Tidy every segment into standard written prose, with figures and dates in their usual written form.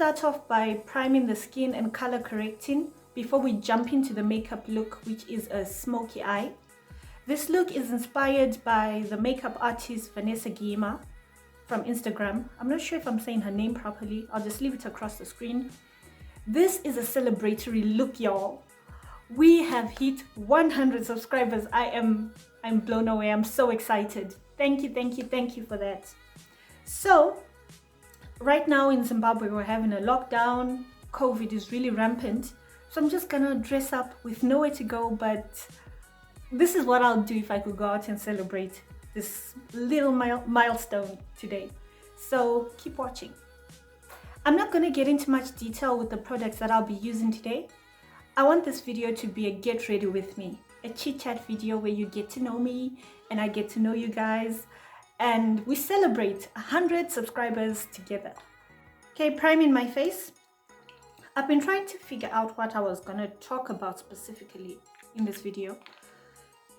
start off by priming the skin and color correcting before we jump into the makeup look, which is a smoky eye. This look is inspired by the makeup artist Vanessa Guillemard from Instagram. I'm not sure if I'm saying her name properly. I'll just leave it across the screen. This is a celebratory look, y'all. We have hit 100 subscribers. I'm blown away. I'm so excited. Thank you for that. So right now in Zimbabwe, we're having a lockdown. COVID is really rampant. So I'm just gonna dress up with nowhere to go, but this is what I'll do if I could go out and celebrate this little milestone today. So keep watching. I'm not gonna get into much detail with the products that I'll be using today. I want this video to be a get ready with me, a chit chat video where you get to know me and I get to know you guys, and we celebrate 100 subscribers together. Okay, priming my face. I've been trying to figure out what I was gonna talk about specifically in this video,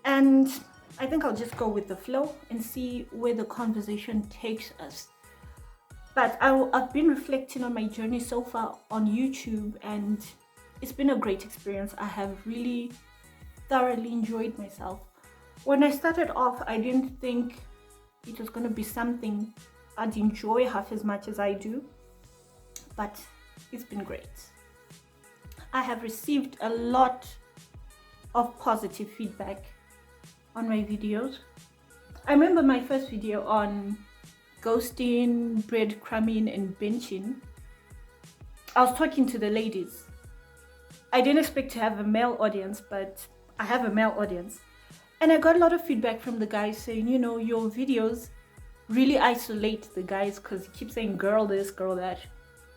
and I think I'll just go with the flow and see where the conversation takes us. But I've been reflecting on my journey so far on YouTube, and it's been a great experience. I have really thoroughly enjoyed myself. When I started off, I didn't think it was going to be something I'd enjoy half as much as I do, but it's been great. I have received a lot of positive feedback on my videos. I remember my first video on ghosting, breadcrumbing and benching. I was talking to the ladies. I didn't expect to have a male audience, but I have a male audience. And I got a lot of feedback from the guys saying, you know, your videos really isolate the guys because you keep saying girl this, girl that.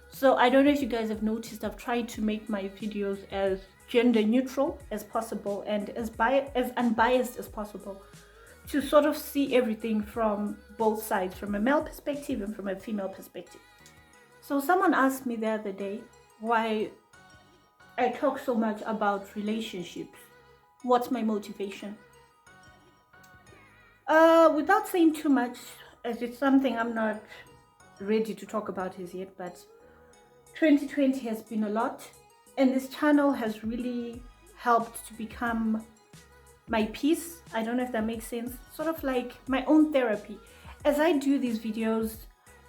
So I don't know if you guys have noticed, I've tried to make my videos as gender neutral as possible and as unbiased as possible, to sort of see everything from both sides, from a male perspective and from a female perspective. So someone asked me the other day why I talk so much about relationships. What's my motivation? Without saying too much, as it's something I'm not ready to talk about as yet, but 2020 has been a lot, and this channel has really helped to become my peace. I don't know if that makes sense. Sort of like my own therapy. As I do these videos,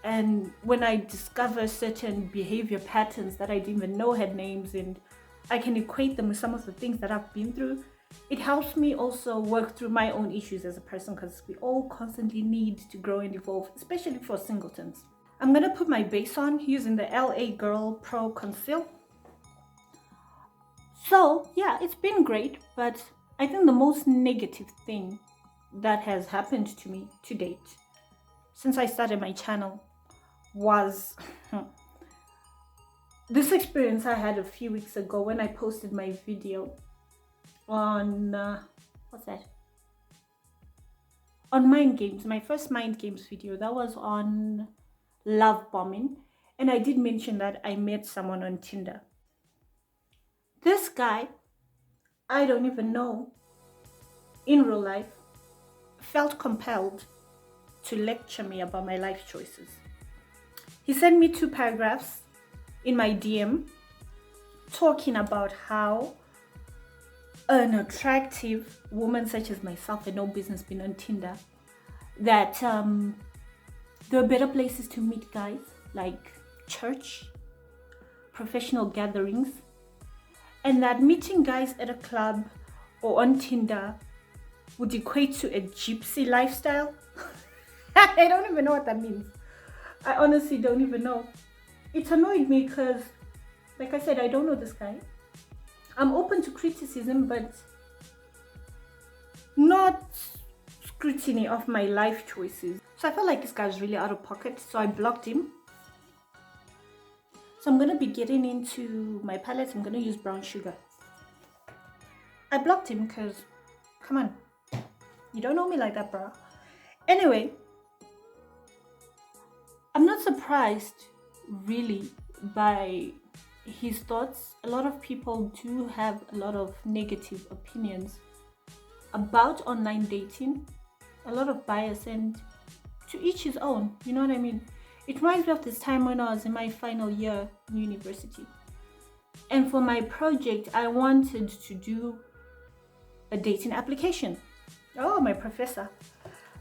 and when I discover certain behavior patterns that I didn't even know had names, and I can equate them with some of the things that I've been through, it helps me also work through my own issues as a person, because we all constantly need to grow and evolve, especially for singletons. I'm gonna put my base on using the LA Girl Pro Conceal. So yeah, it's been great, but I think the most negative thing that has happened to me to date since I started my channel was this experience I had a few weeks ago when I posted my video on on mind games, my first mind games video. That was on love bombing, and I did mention that I met someone on Tinder. This guy, I don't even know, in real life, felt compelled to lecture me about my life choices. He sent me 2 paragraphs in my DM talking about how an attractive woman such as myself, and no business being on Tinder, that there are better places to meet guys, like church, professional gatherings, and that meeting guys at a club or on Tinder would equate to a gypsy lifestyle. I don't even know what that means. I honestly don't even know. It annoyed me because, like I said, I don't know this guy. I'm open to criticism, but not scrutiny of my life choices. So I felt like this guy was really out of pocket, so I blocked him. So I'm going to be getting into my palette. I'm going to use brown sugar. I blocked him because, come on, you don't know me like that, bro. Anyway, I'm not surprised really by his thoughts. A lot of people do have a lot of negative opinions about online dating, a lot of bias, and to each his own, you know what I mean? It reminds me of this time when I was in my final year in university. And for my project, I wanted to do a dating application. Oh, my professor.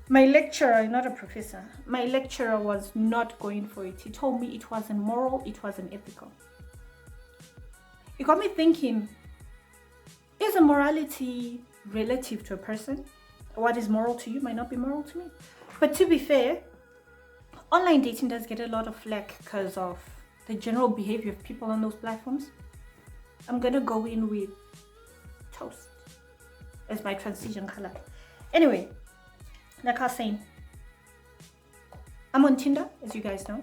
My lecturer, not a professor. My lecturer was not going for it. He told me it wasn't moral, it wasn't ethical. It got me thinking, is a morality relative to a person? What is moral to you might not be moral to me. But to be fair, online dating does get a lot of flack because of the general behavior of people on those platforms. I'm gonna go in with toast as my transition color. Anyway, like I was saying, I'm on Tinder, as you guys know.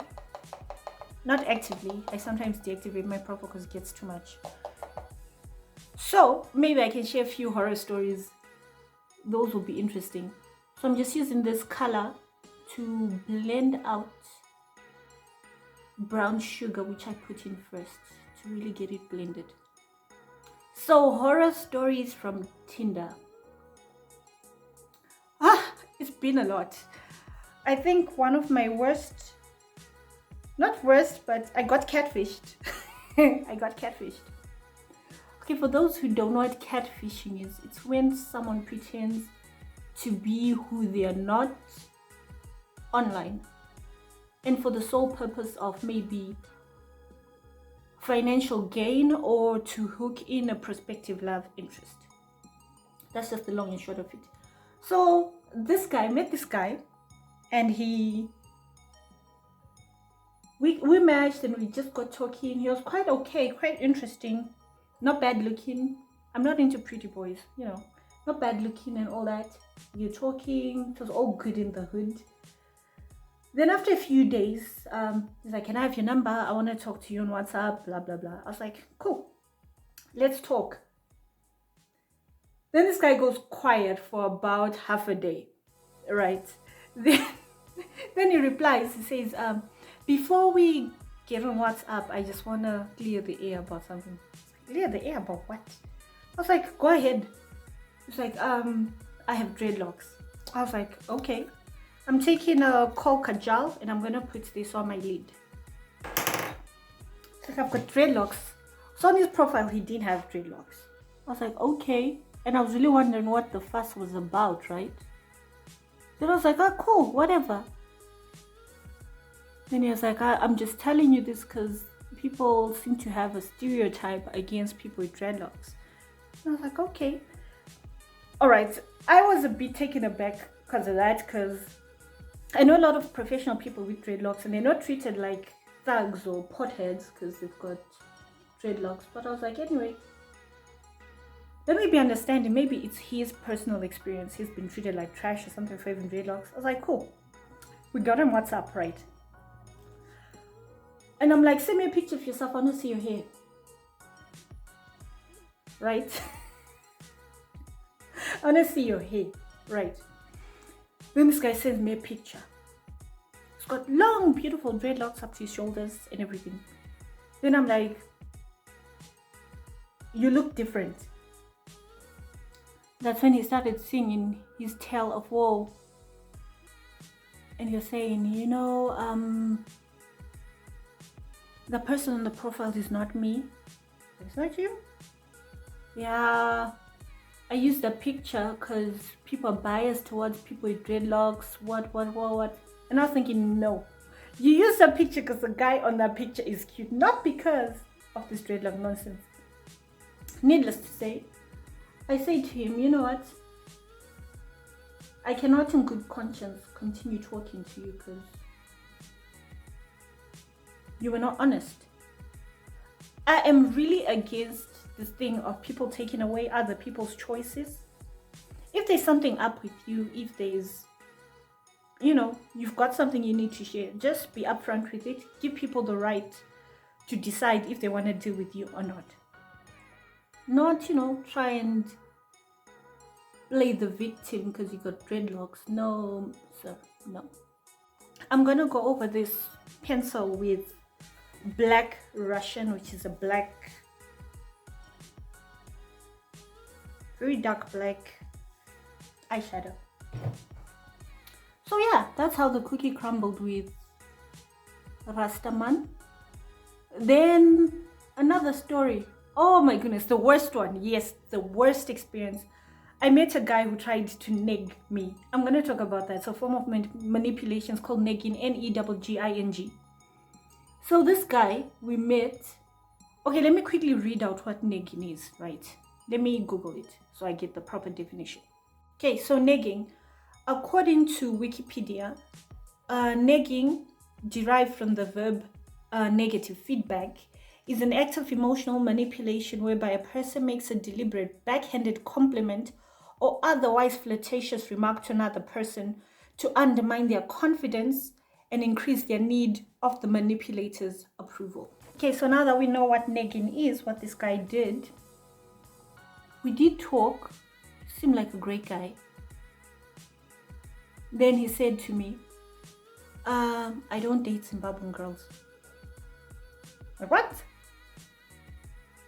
Not actively. I sometimes deactivate my profile because it gets too much. So maybe I can share a few horror stories. Those will be interesting. So I'm just using this color to blend out brown sugar, which I put in first to really get it blended. So horror stories from Tinder. It's been a lot. I think one of my worst, not worst, but I got catfished. I got catfished. Okay, for those who don't know what catfishing is, it's when someone pretends to be who they are not online, and for the sole purpose of maybe financial gain or to hook in a prospective love interest. That's just the long and short of it. So I met this guy, and we matched and we just got talking. He was quite okay, quite interesting, not bad looking. I'm not into pretty boys, not bad looking and all that. You're talking, it was all good in the hood. Then after a few days, he's like, can I have your number? I want to talk to you on WhatsApp, blah, blah, blah. I was like, cool, let's talk. Then this guy goes quiet for about half a day, right? Then he replies, he says, before we get on WhatsApp, I just want to clear the air about something. Clear the air about what? I was like, go ahead. He's like, I have dreadlocks. I was like, okay. I'm taking a coca gel and I'm gonna put this on my lid. It's like, I've got dreadlocks. So on his profile, he didn't have dreadlocks. I was like, okay. And I was really wondering what the fuss was about, right? Then I was like, oh, cool, whatever. Then he was like, I'm just telling you this because people seem to have a stereotype against people with dreadlocks. And I was like, okay. All right. I was a bit taken aback because of that, because I know a lot of professional people with dreadlocks and they're not treated like thugs or potheads because they've got dreadlocks. But I was like, anyway, let me be understanding. Maybe it's his personal experience. He's been treated like trash or something for having dreadlocks. I was like, cool. We got on WhatsApp, right? And I'm like, send me a picture of yourself. I want to see your hair. Right? I want to see your hair. Right? Then this guy sends me a picture. He's got long, beautiful dreadlocks up to his shoulders and everything. Then I'm like, you look different. That's when he started singing his tale of woe. And he was saying, the person on the profile is not me. It's not you? Yeah. I used the picture because people are biased towards people with dreadlocks. What? And I was thinking, no. You used the picture because the guy on that picture is cute, not because of this dreadlock nonsense. Needless to say, I say to him, you know what? I cannot in good conscience continue talking to you because you were not honest. I am really against this thing of people taking away other people's choices. If there's something up with you, if there's, you've got something you need to share, just be upfront with it. Give people the right to decide if they want to deal with you or not. Not, try and play the victim because you got dreadlocks. No, sir, no. I'm going to go over this pencil with Black Russian, which is a black, very dark black eyeshadow. So yeah, that's how the cookie crumbled with Rastaman. Then another story. Oh my goodness, the worst one. Yes, the worst experience. I met a guy who tried to neg me. I'm going to talk about that. It's a form of manipulation. It's called negging, Negging. So this guy we met. Okay, let me quickly read out what negging is, right? Let me Google it so I get the proper definition. Okay, so negging, according to Wikipedia, negging, derived from the verb negative feedback, is an act of emotional manipulation whereby a person makes a deliberate backhanded compliment or otherwise flirtatious remark to another person to undermine their confidence and increase their need of the manipulator's approval. Okay, so now that we know what negging is, what this guy did, we did talk. He seemed like a great guy. Then he said to me, I don't date Zimbabwean girls. Like, what?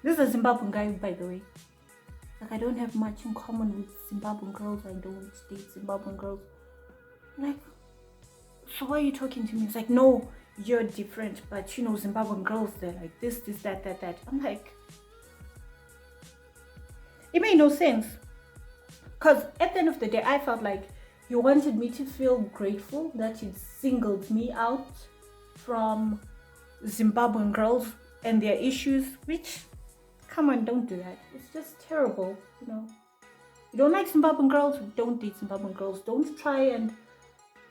This is a Zimbabwean guy, by the way. Like, I don't have much in common with Zimbabwean girls. I don't date Zimbabwean girls. Like, so why are you talking to me? It's like, no, you're different, but you know, Zimbabwean girls, they're like this, that. I'm like, it made no sense. Because at the end of the day, I felt like he wanted me to feel grateful that he singled me out from Zimbabwean girls and their issues, which, come on, don't do that. It's just terrible, you know. You don't like Zimbabwean girls, don't date Zimbabwean girls. Don't try and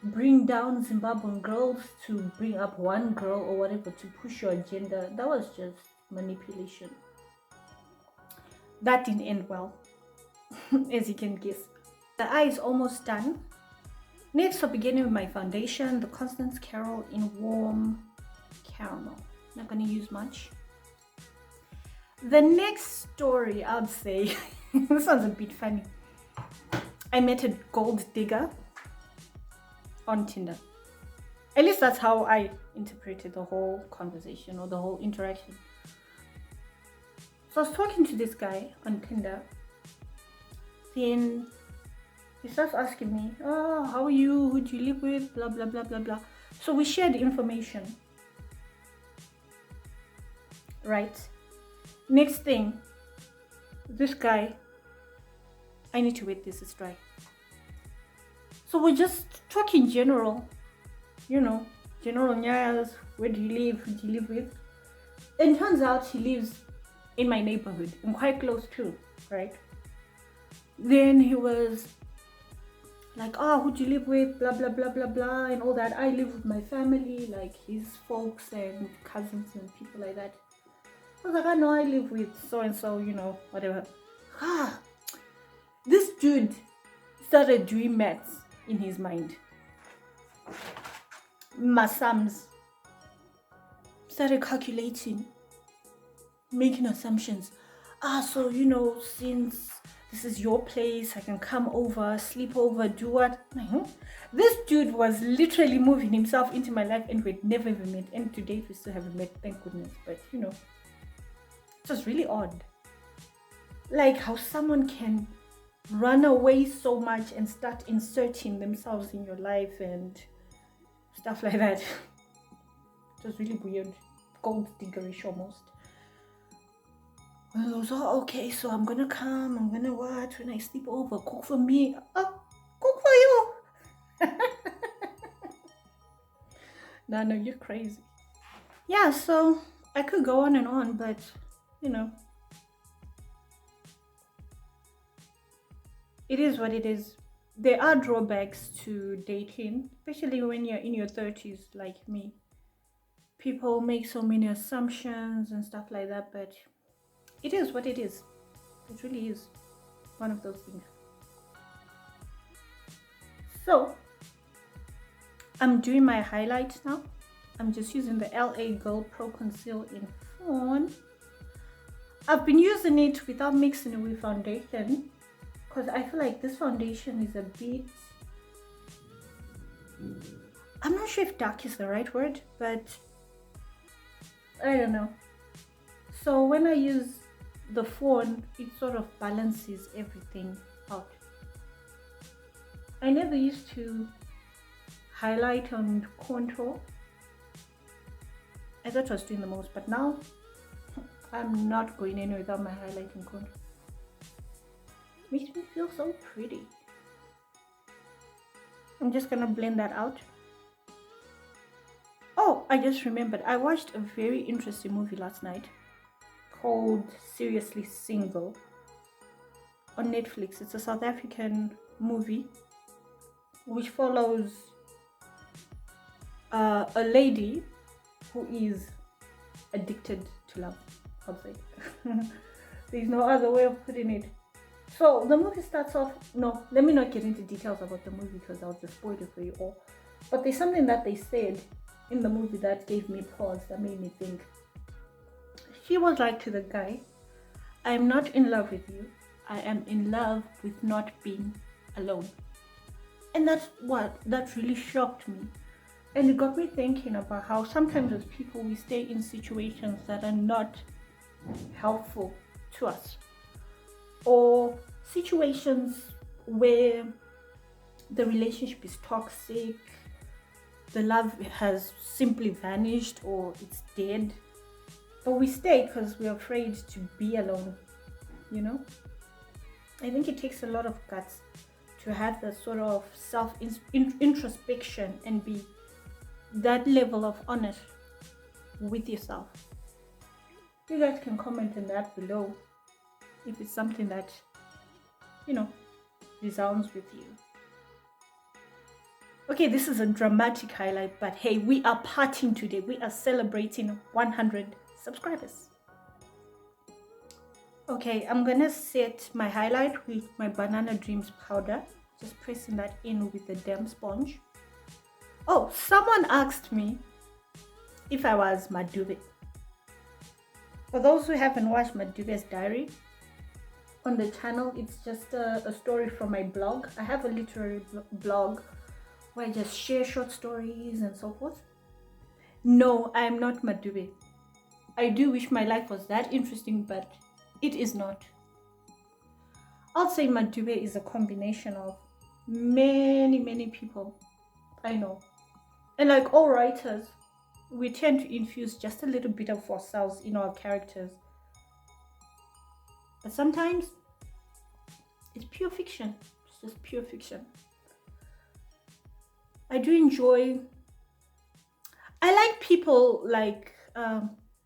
bring down Zimbabwean girls to bring up one girl or whatever to push your agenda. That was just manipulation. That didn't end well, as you can guess. The eye is almost done. Next, I'm beginning with my foundation, the Constance Carroll in Warm Caramel. Not going to use much. The next story, I'd say, this one's a bit funny. I met a gold digger on Tinder. At least that's how I interpreted the whole conversation or the whole interaction. So I was talking to this guy on Tinder. Then he starts asking me, oh, how are you? Who do you live with? Blah, blah, blah, blah, blah. So we shared information. Right? Next thing, this guy, I need to wait, this is dry. So we're just talking general, you know, general nyas, where do you live, who do you live with? And turns out he lives in my neighborhood and quite close too, right? Then he was like, oh, who do you live with, blah, blah, blah, blah, blah, and all that. I live with my family, like his folks and cousins and people like that. I was like, I know I live with so-and-so, you know, whatever. This dude started doing maths in his mind. Masams. Started calculating, making assumptions. So, you know, since this is your place, I can come over, sleep over, do what? This dude was literally moving himself into my life and we'd never even met. And to date, we still haven't met, thank goodness. But, you know, it was really odd. Like how someone can run away so much and start inserting themselves in your life and stuff like that. It was really weird. Gold diggerish almost. Well, I was all, okay, so I'm gonna come, I'm gonna watch when I sleep over, cook for me. Oh, cook for you. No, you're crazy. Yeah, so I could go on and on, but you know, it is what it is. There are drawbacks to dating, especially when you're in your 30s like me. People make so many assumptions and stuff like that, but it is what it is. It really is one of those things. So I'm doing my highlights now. I'm just using the LA Girl Pro Conceal in Fawn. I've been using it without mixing it with foundation because I feel like this foundation is a bit, I'm not sure if dark is the right word, but I don't know. So when I use the phone, it sort of balances everything out. I never used to highlight and contour, I thought I was doing the most, but now I'm not going in without my highlighting contour. Makes me feel so pretty. I'm just gonna blend that out. Oh, I just remembered. I watched a very interesting movie last night called Seriously Single on Netflix. It's a South African movie which follows a lady who is addicted to love, I'll say. There's no other way of putting it. So the movie starts off, no, let me not get into details about the movie because I'll just spoil it for you all. But there's something that they said in the movie that gave me pause, that made me think. She was like to the guy, I'm not in love with you. I am in love with not being alone. And that really shocked me. And it got me thinking about how sometimes as people we stay in situations that are not helpful to us, or situations where the relationship is toxic, the love has simply vanished or it's dead, but we stay because we're afraid to be alone, you know. I think it takes a lot of guts to have that sort of self-introspection and be that level of honest with yourself. You guys can comment on that below if it's something that, you know, resounds with you. Okay, this is a dramatic highlight, but hey, we are partying today. We are celebrating 100 subscribers. Okay, I'm gonna set my highlight with my Banana Dreams powder. Just pressing that in with the damp sponge. Oh, someone asked me if I was Madube. For those who haven't watched Madube's diary on the channel, it's just a story from my blog. I have a literary blog where I just share short stories and so forth. No, I am not Madube. I do wish my life was that interesting, but it is not. I'll say Madube is a combination of many people I know. And like all writers, we tend to infuse just a little bit of ourselves in our characters. But sometimes it's pure fiction. It's just pure fiction. I do enjoy, I like people like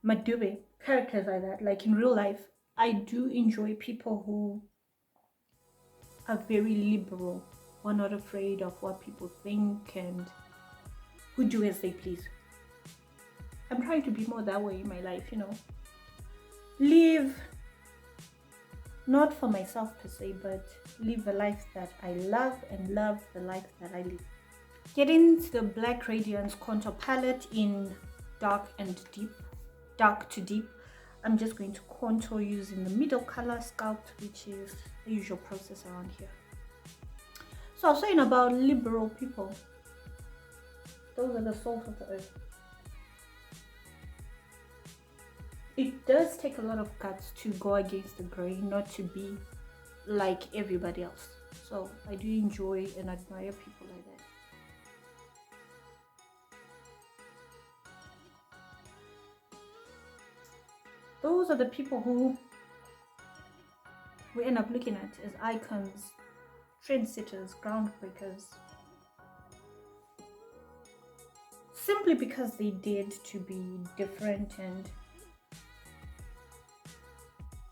Madube, characters like that, like in real life. I do enjoy people who are very liberal, who are not afraid of what people think and who do as they please. I'm trying to be more that way in my life, you know. Live, not for myself per se, but live a life that I love and love the life that I live. Get into the Black Radiance contour palette in dark to deep. I'm just going to contour using the middle color, Sculpt, which is the usual process around here. So I was saying about liberal people. Those are the salt of the earth. It does take a lot of guts to go against the grain, not to be like everybody else. So I do enjoy and admire people like that. Those are the people who we end up looking at as icons, trendsetters, groundbreakers, simply because they dared to be different and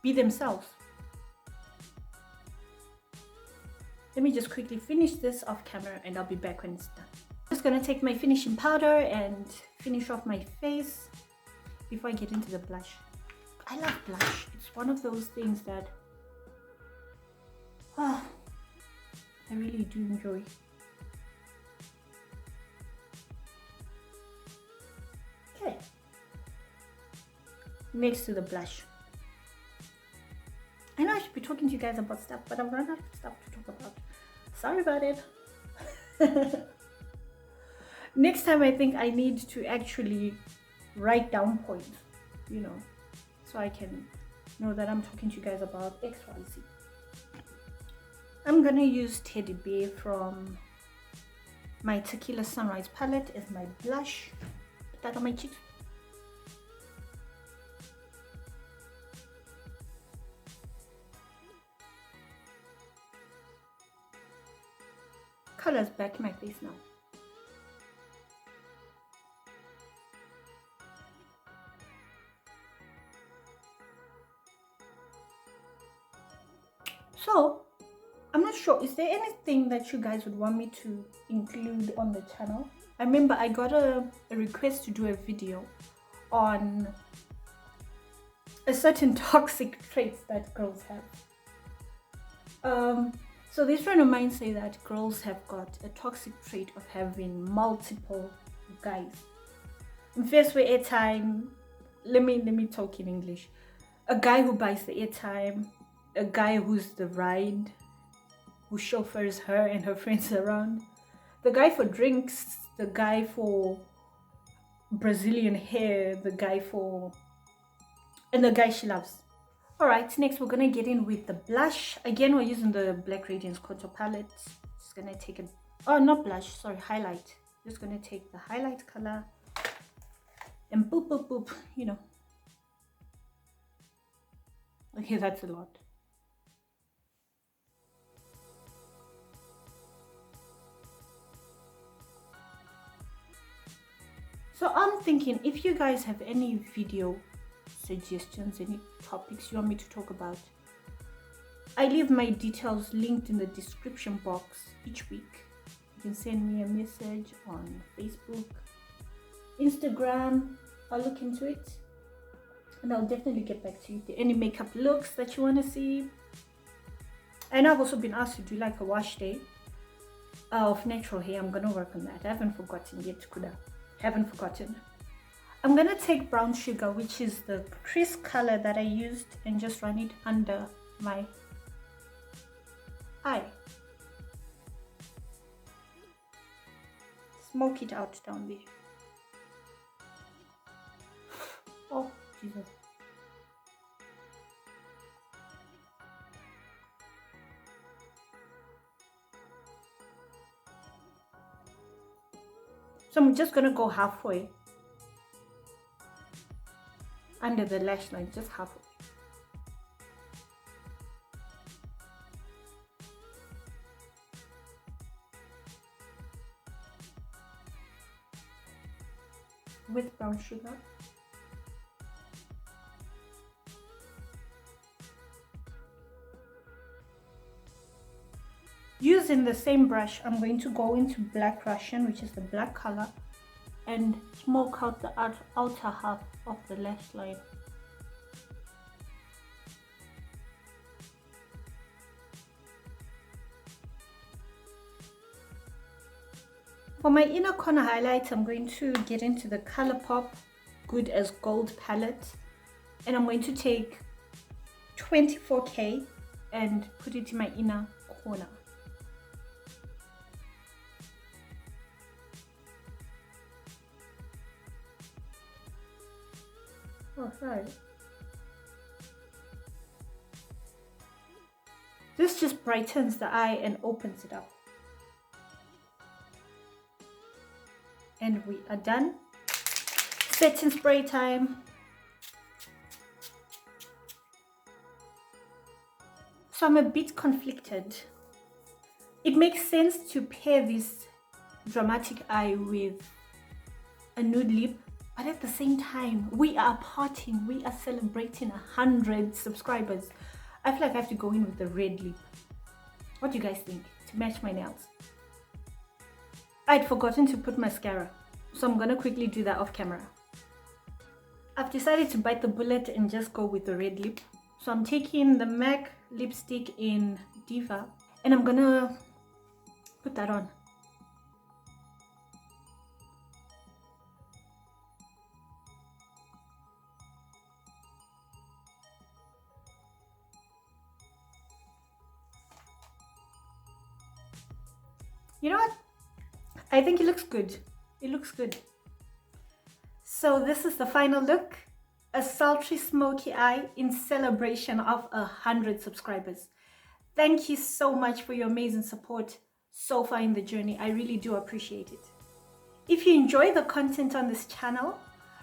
be themselves. Let me just quickly finish this off camera and I'll be back when it's done. I'm just gonna take my finishing powder and finish off my face before I get into the blush. I love blush. It's one of those things that I really do enjoy. Okay. Next to the blush. I know I should be talking to you guys about stuff, but I've run out of stuff to talk about. Sorry about it. Next time I think I need to actually write down points, you know, so I can know that I'm talking to you guys about X, Y, Z. I'm gonna use Teddy Bear from my Tequila Sunrise palette as my blush. Put that on my cheeks. color's back in my face now. So I'm not sure, is there anything that you guys would want me to include on the channel? I remember I got a request to do a video on a certain toxic traits that girls have. So this friend of mine say that girls have got a toxic trait of having multiple guys. In first way airtime, let me talk in English. A guy who buys the airtime, a guy who's the ride, who chauffeurs her and her friends around, the guy for drinks, the guy for Brazilian hair, the guy for, and the guy she loves. Alright, next we're gonna get in with the blush. Again, we're using the Black Radiance Contour Palette. Just gonna take not blush, sorry, highlight. Just gonna take the highlight color and boop, boop, boop, you know. Okay, that's a lot. So I'm thinking, if you guys have any video suggestions, any topics you want me to talk about, I leave my details linked in the description box each week. You can send me a message on Facebook, Instagram. I'll look into it and I'll definitely get back to you. If there are any makeup looks that you want to see. And I've also been asked to do like a wash day of natural hair. I'm gonna work on that. I haven't forgotten yet, Kuda. Haven't forgotten. I'm gonna take brown sugar, which is the crease color that I used, and just run it under my eye. Smoke it out down there. Oh, Jesus. So I'm just gonna go halfway under the lash line, just halfway. With brown sugar. Using the same brush, I'm going to go into Black Russian, which is the black color, and smoke out the outer half of the lash line. For my inner corner highlight, I'm going to get into the ColourPop Good as Gold palette, and I'm going to take 24K and put it in my inner corner. Oh, sorry. This just brightens the eye and opens it up. And we are done. Setting spray time. So I'm a bit conflicted. It makes sense to pair this dramatic eye with a nude lip, but at the same time, we are partying, we are celebrating 100 subscribers. I feel like I have to go in with the red lip. What do you guys think? To match my nails. I'd forgotten to put mascara, so I'm gonna quickly do that off camera. I've decided to bite the bullet and just go with the red lip. So I'm taking the MAC lipstick in Diva and I'm gonna put that on. You know what? I think it looks good. It looks good. So this is the final look. A sultry smoky eye in celebration of 100 subscribers. Thank you so much for your amazing support so far in the journey. I really do appreciate it. If you enjoy the content on this channel,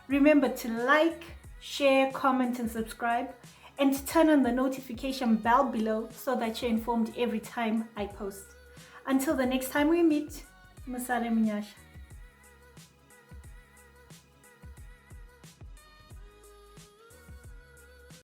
remember to like, share, comment and subscribe, and to turn on the notification bell below so that you're informed every time I post. Until the next time we meet, Musale Mnyasha.